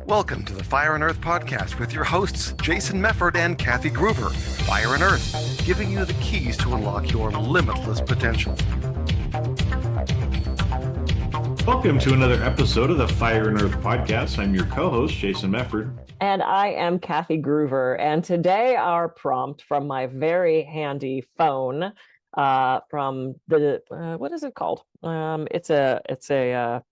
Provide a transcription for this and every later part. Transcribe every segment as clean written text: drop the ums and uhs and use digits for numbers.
Welcome to the Fire and Earth podcast with your hosts, Jason Mefford and Kathy Gruber. Fire and Earth, giving you the keys to unlock your limitless potential. Welcome to another episode of the Fire and Earth podcast. I'm your co-host, Jason Mefford. And I am Kathy Gruber. And today our prompt from my very handy phone from the, what is it called? It's a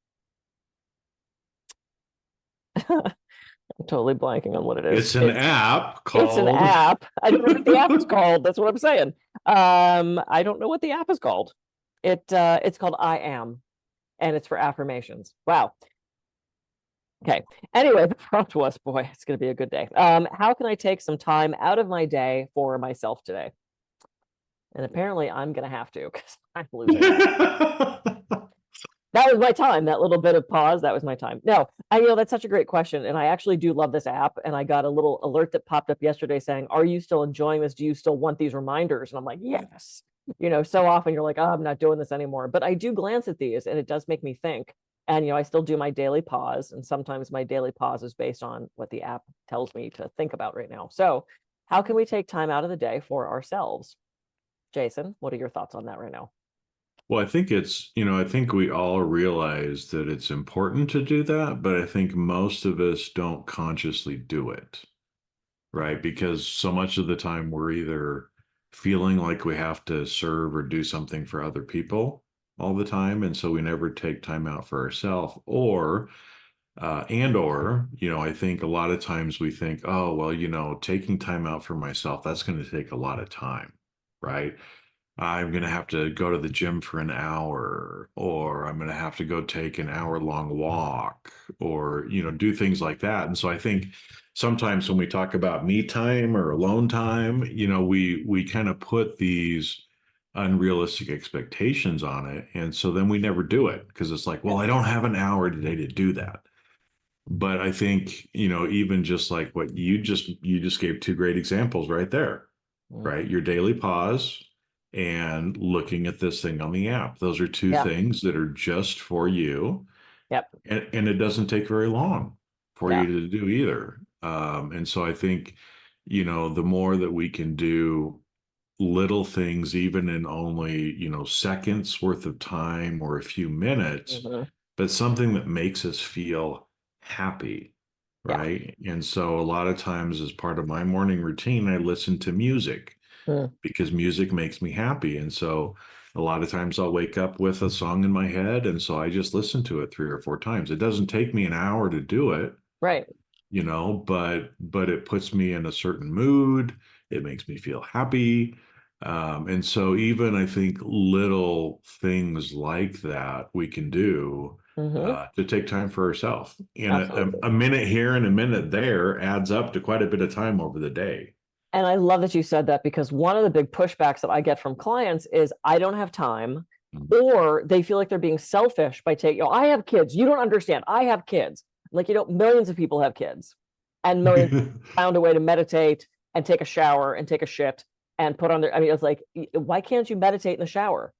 I'm totally blanking on what it is. It's an app called... It's an app. I don't know what the app is called. That's what I'm saying. I don't know what the app is called. It's called I Am, and it's for affirmations. Wow. Okay. Anyway, the prompt was, boy, it's going to be a good day. How can I take some time out of my day for myself today? And apparently I'm going to have to, because I'm losing it. That was my time. That little bit of pause, that was my time. No, that's such a great question. And I actually do love this app. And I got a little alert that popped up yesterday saying, are you still enjoying this? Do you still want these reminders? And I'm like, yes. So often you're like, oh, I'm not doing this anymore. But I do glance at these and it does make me think. And, I still do my daily pause. And sometimes my daily pause is based on what the app tells me to think about right now. So how can we take time out of the day for ourselves? Jason, what are your thoughts on that right now? Well, I think I think we all realize that it's important to do that, but I think most of us don't consciously do it, right? Because so much of the time we're either feeling like we have to serve or do something for other people all the time. And so we never take time out for ourselves or I think a lot of times we think, oh, well, taking time out for myself, that's going to take a lot of time, right? I'm going to have to go to the gym for an hour, or I'm going to have to go take an hour-long walk, or, do things like that. And so I think sometimes when we talk about me time or alone time, we kind of put these unrealistic expectations on it. And so then we never do it because it's like, well, I don't have an hour today to do that. But I think, even just like what you just gave two great examples right there, right? Your daily pause and looking at this thing on the app. Those are two things that are just for you. Yep. And it doesn't take very long for you to do either. And so I think, the more that we can do little things, even in only, seconds worth of time or a few minutes, but something that makes us feel happy. Right. And so a lot of times as part of my morning routine, I listen to music. Because music makes me happy. And so a lot of times I'll wake up with a song in my head. And so I just listen to it 3 or 4 times. It doesn't take me an hour to do it. Right. But it puts me in a certain mood. It makes me feel happy. And so even I think little things like that we can do to take time for ourselves. And a minute here and a minute there adds up to quite a bit of time over the day. And I love that you said that, because one of the big pushbacks that I get from clients is I don't have time, or they feel like they're being selfish by taking, I have kids. You don't understand. I have kids. Like, millions of people have kids, and millions found a way to meditate and take a shower and take a shit and put on their, it's like, why can't you meditate in the shower?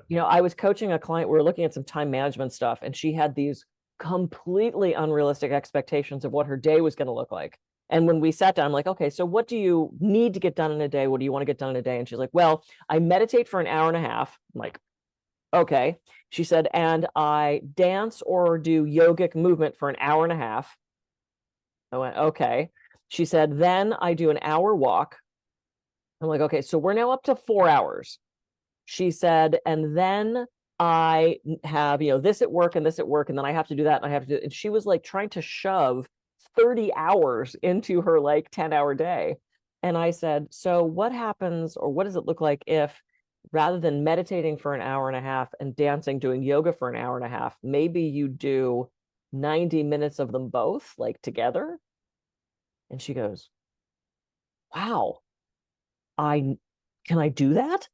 Yeah. I was coaching a client. We were looking at some time management stuff, and she had these completely unrealistic expectations of what her day was going to look like. And when we sat down, I'm like, okay, so what do you need to get done in a day? What do you want to get done in a day? And she's like, well, I meditate for an hour and a half. I'm like, okay. She said, and I dance or do yogic movement for an hour and a half. I went, okay. She said, then I do an hour walk. I'm like, okay, so we're now up to 4 hours. She said, and then I have, this at work and this at work, and then I have to do that, and I have to do it. And she was like trying to shove 30 hours into her 10-hour day. And I said, so what happens, or what does it look like if rather than meditating for an hour and a half and dancing, doing yoga for an hour and a half, maybe you do 90 minutes of them both together? And she goes, wow, can I do that?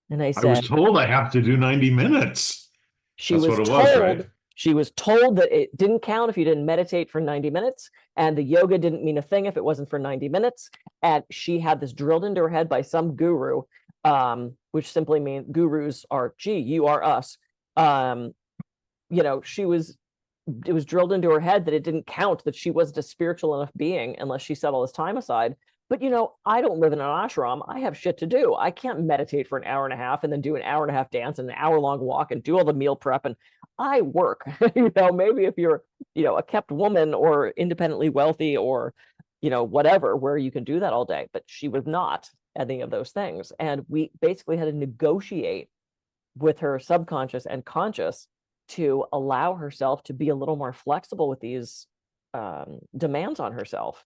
And I said, I was told I have to do 90 minutes. She was told that it didn't count if you didn't meditate for 90 minutes, and the yoga didn't mean a thing if it wasn't for 90 minutes. And she had this drilled into her head by some guru, which simply means gurus are, you are us. She was it was drilled into her head that it didn't count, that she wasn't a spiritual enough being unless she set all this time aside. But I don't live in an ashram. I have shit to do. I can't meditate for an hour and a half and then do an hour and a half dance and an hour-long walk and do all the meal prep. And I work. Maybe if you're, a kept woman or independently wealthy or, whatever, where you can do that all day. But she was not any of those things. And we basically had to negotiate with her subconscious and conscious to allow herself to be a little more flexible with these demands on herself.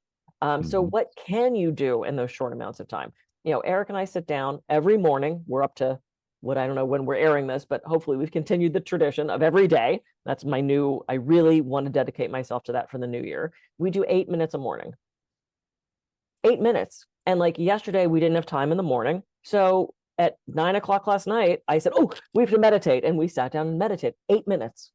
So what can you do in those short amounts of time? Eric and I sit down every morning. We're up to what, I don't know when we're airing this, but hopefully we've continued the tradition of every day. That's my new, I really want to dedicate myself to that for the new year. We do 8 minutes a morning. 8 minutes. And like yesterday, we didn't have time in the morning. So at 9 o'clock last night, I said, oh, we have to meditate. And we sat down and meditated 8 minutes.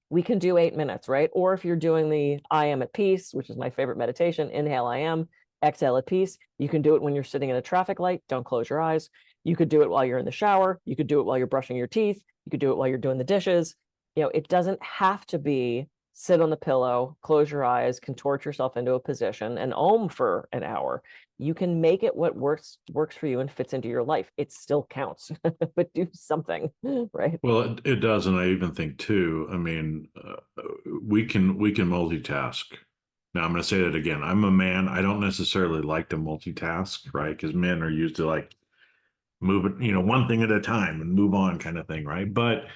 We can do 8 minutes, right? Or if you're doing the I am at peace, which is my favorite meditation, inhale, I am, exhale at peace. You can do it when you're sitting at a traffic light. Don't close your eyes. You could do it while you're in the shower. You could do it while you're brushing your teeth. You could do it while you're doing the dishes. It doesn't have to be sit on the pillow, close your eyes, contort yourself into a position and om for an hour. You can make it what works for you and fits into your life. It still counts, but do something, right? Well, it does, and I even think too. I mean, we can multitask. Now, I'm going to say that again. I'm a man. I don't necessarily like to multitask, right? Because men are used to like move it, one thing at a time and move on, kind of thing, right? But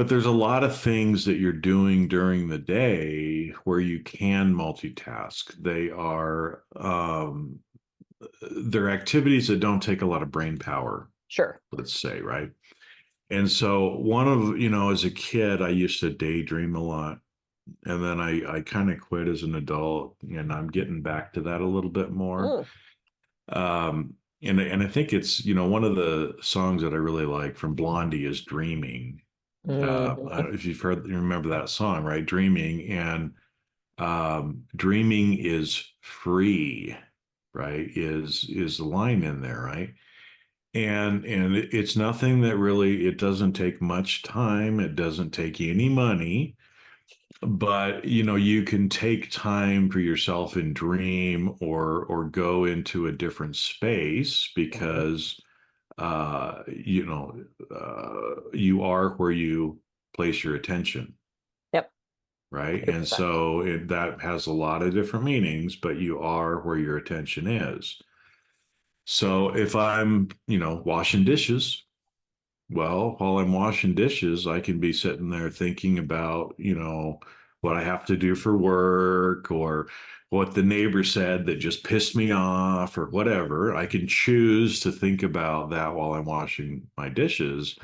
there's a lot of things that you're doing during the day where you can multitask. They're activities that don't take a lot of brain power. Sure. Let's say, right? And so as a kid, I used to daydream a lot. And then I kind of quit as an adult, and I'm getting back to that a little bit more. And I think it's, one of the songs that I really like from Blondie is Dreaming. If you remember that song, right? Dreaming. And dreaming is free, right? Is the line in there, right? And it's nothing that really, it doesn't take much time. It doesn't take any money, but you can take time for yourself and dream or go into a different space because you are where you place your attention. Yep. Right. And so that has a lot of different meanings, but you are where your attention is. So if I'm, washing dishes, well, while I'm washing dishes, I can be sitting there thinking about, what I have to do for work or what the neighbor said that just pissed me off or whatever. I can choose to think about that while I'm washing my dishes,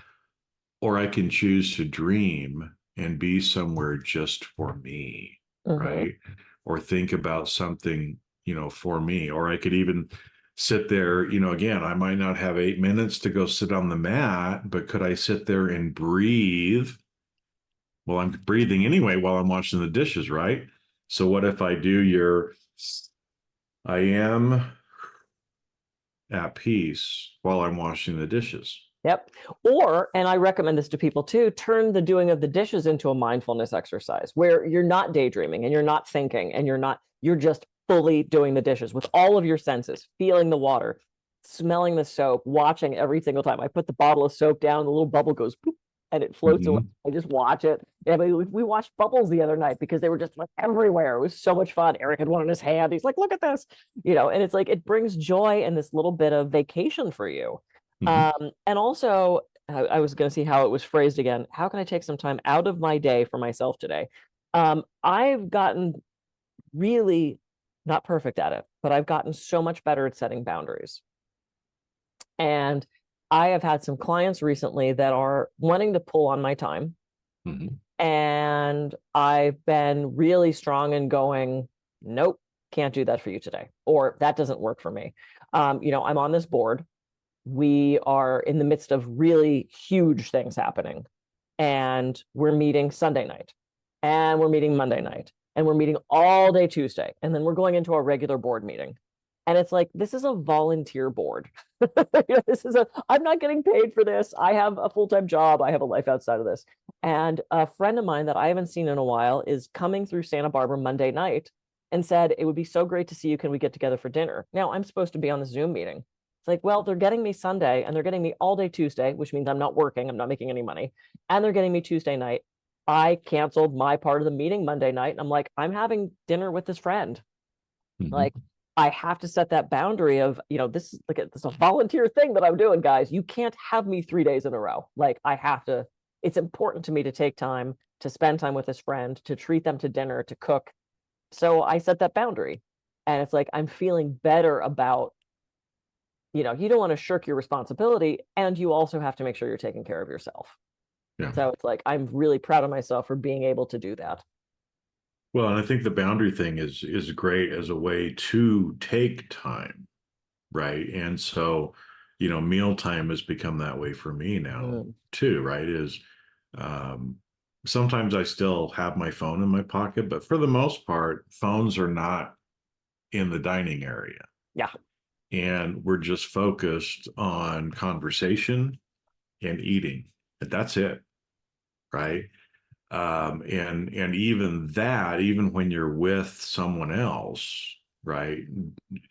or I can choose to dream and be somewhere just for me, right? Or think about something, for me. Or I could even sit there, again, I might not have 8 minutes to go sit on the mat, but could I sit there and breathe? Well, I'm breathing anyway while I'm washing the dishes, right? So what if I do I am at peace while I'm washing the dishes? Yep. Or, and I recommend this to people too, turn the doing of the dishes into a mindfulness exercise where you're not daydreaming and you're not thinking and you're just fully doing the dishes with all of your senses, feeling the water, smelling the soap, watching every single time. I put the bottle of soap down, the little bubble goes boop, and it floats away. I just watch it. Yeah, we watched bubbles the other night because they were just like everywhere. It was so much fun. Eric had one in his hand. He's like, look at this, and it's like, it brings joy and this little bit of vacation for you. And also, I was going to see how it was phrased again. How can I take some time out of my day for myself today? I've gotten really not perfect at it, but I've gotten so much better at setting boundaries. And I have had some clients recently that are wanting to pull on my time. And I've been really strong in going, nope, can't do that for you today. Or that doesn't work for me. I'm on this board. We are in the midst of really huge things happening. And we're meeting Sunday night. And we're meeting Monday night. And we're meeting all day Tuesday. And then we're going into a regular board meeting. And it's like, this is a volunteer board. I'm not getting paid for this. I have a full-time job. I have a life outside of this. And a friend of mine that I haven't seen in a while is coming through Santa Barbara Monday night and said, it would be so great to see you. Can we get together for dinner? Now, I'm supposed to be on the Zoom meeting. It's like, well, they're getting me Sunday and they're getting me all day Tuesday, which means I'm not working. I'm not making any money. And they're getting me Tuesday night. I canceled my part of the meeting Monday night. And I'm like, I'm having dinner with this friend. Like, I have to set that boundary of, this is like this is a volunteer thing that I'm doing, guys. You can't have me 3 days in a row. Like, I have to, it's important to me to take time to spend time with this friend, to treat them to dinner, to cook. So I set that boundary. And it's like, I'm feeling better about, you don't want to shirk your responsibility, and you also have to make sure you're taking care of yourself. Yeah. So it's like, I'm really proud of myself for being able to do that. Well, and I think the boundary thing is great as a way to take time, right? And so, mealtime has become that way for me now too, right? Is sometimes I still have my phone in my pocket, but for the most part, phones are not in the dining area. Yeah. And we're just focused on conversation and eating. And that's it, right? And even that, even when you're with someone else, right,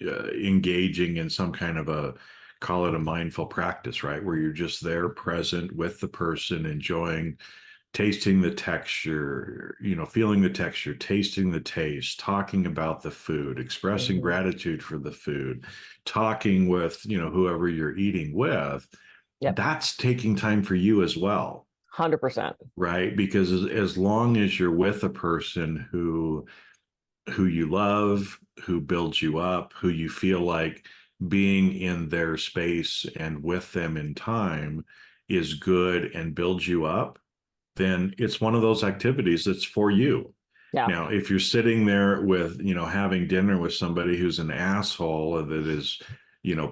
engaging in some kind of call it a mindful practice, right, where you're just there present with the person, enjoying, tasting the texture, feeling the texture, tasting the taste, talking about the food, expressing gratitude for the food, talking with, whoever you're eating with. Yep. That's taking time for you as well. 100%. Right? Because as long as you're with a person who you love, who builds you up, who you feel like being in their space and with them in time is good and builds you up, then it's one of those activities that's for you. Yeah. Now, if you're sitting there with, having dinner with somebody who's an asshole that is,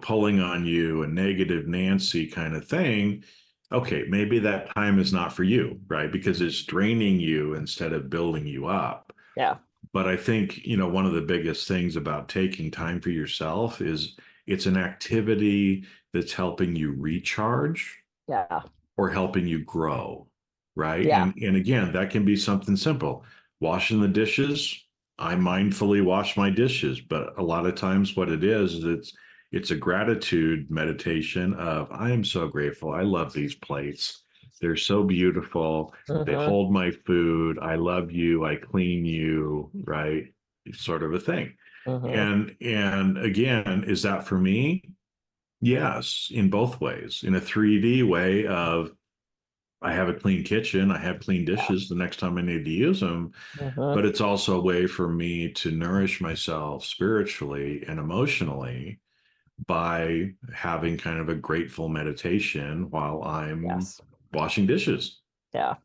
pulling on you, a negative Nancy kind of thing, okay, maybe that time is not for you, right? Because it's draining you instead of building you up. Yeah. But I think, one of the biggest things about taking time for yourself is it's an activity that's helping you recharge. Yeah. Or helping you grow, right? Yeah. And again, that can be something simple. Washing the dishes, I mindfully wash my dishes, but a lot of times what it is it's a gratitude meditation of I am so grateful. I love these plates. They're so beautiful. They hold my food. I love you. I clean you, right? Sort of a thing. And again, is that for me? Yes, in both ways. In a 3D way of I have a clean kitchen, I have clean dishes the next time I need to use them, but it's also a way for me to nourish myself spiritually and emotionally by having kind of a grateful meditation while I'm washing dishes. Yeah.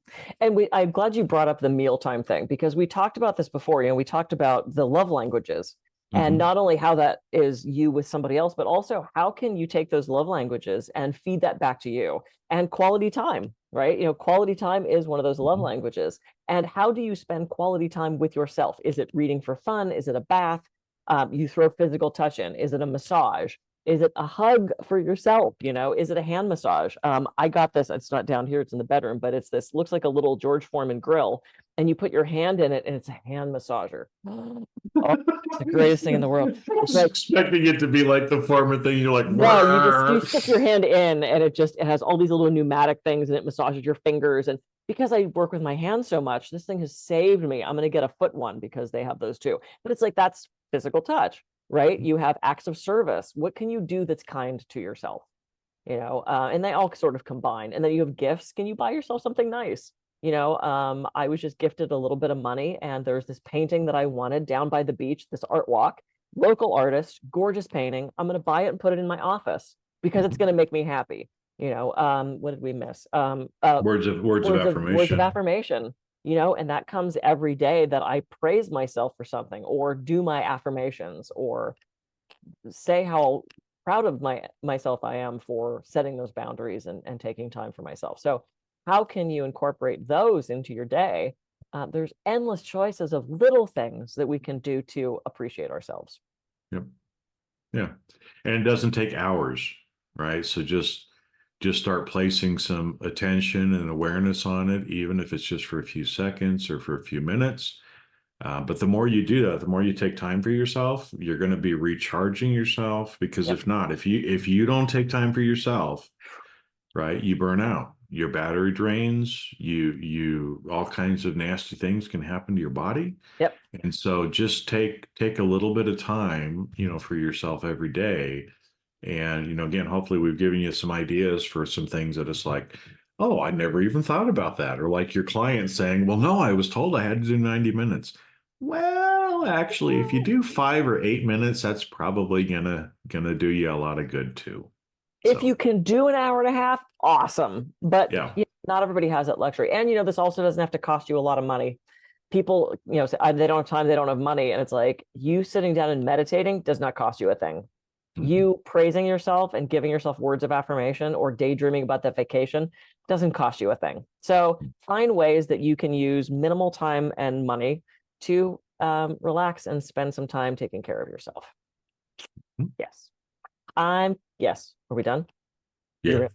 And I'm glad you brought up the mealtime thing, because we talked about this before. We talked about the love languages, and not only how that is you with somebody else, but also how can you take those love languages and feed that back to you, and quality time, right? Quality time is one of those love languages. And how do you spend quality time with yourself? Is it reading for fun? Is it a bath? You throw physical touch in. Is it a massage? Is it a hug for yourself? Is it a hand massage? I got this. It's not down here. It's in the bedroom, but it's this. Looks like a little George Foreman grill, and you put your hand in it, and it's a hand massager. Oh, it's the greatest thing in the world. I was expecting it to be like the Foreman thing. You're like, no, you stick your hand in, and it has all these little pneumatic things, and it massages your fingers. And because I work with my hands so much, this thing has saved me. I'm going to get a foot one because they have those too. But it's like, that's physical touch. Right? You have acts of service. What can you do that's kind to yourself? And they all sort of combine. And then you have gifts. Can you buy yourself something nice? I was just gifted a little bit of money, and there's this painting that I wanted down by the beach, this art walk, local artist, gorgeous painting. I'm going to buy it and put it in my office because it's going to make me happy. What did we miss? Words of affirmation. And that comes every day, that I praise myself for something, or do my affirmations, or say how proud of myself I am for setting those boundaries and taking time for myself. So how can you incorporate those into your day? There's endless choices of little things that we can do to appreciate ourselves. Yep. Yeah. And it doesn't take hours, right? So just start placing some attention and awareness on it, even if it's just for a few seconds or for a few minutes. But the more you do that, the more you take time for yourself, you're going to be recharging yourself. Because Yep. if not, if you don't take time for yourself, right, you burn out. Your battery drains. You all kinds of nasty things can happen to your body. Yep. And so just take a little bit of time, for yourself every day. And, again, hopefully we've given you some ideas for some things that it's like, oh, I never even thought about that. Or like your client saying, well, no, I was told I had to do 90 minutes. Well, actually, if you do 5 or 8 minutes, that's probably gonna do you a lot of good too. If So, you can do an hour and a half, awesome. But yeah. not everybody has that luxury. And this also doesn't have to cost you a lot of money. People, say, they don't have time, they don't have money. And it's like, you sitting down and meditating does not cost you a thing. Mhm. You praising yourself and giving yourself words of affirmation or daydreaming about that vacation doesn't cost you a thing. So find ways that you can use minimal time and money to relax and spend some time taking care of yourself. Mhm. Yes. Yes. Are we done? Yeah.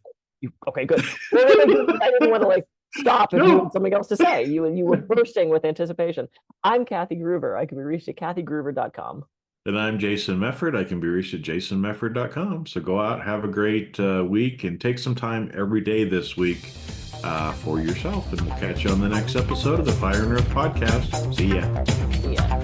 Okay, good. I didn't want to stop if you No. had something else to say. You were bursting with anticipation. I'm Kathy Groover. I can be reached at kathygruver.com. And I'm Jason Mefford. I can be reached at jasonmefford.com. So go out, have a great week, and take some time every day this week for yourself. And we'll catch you on the next episode of the Fire and Earth podcast. See ya. Yeah.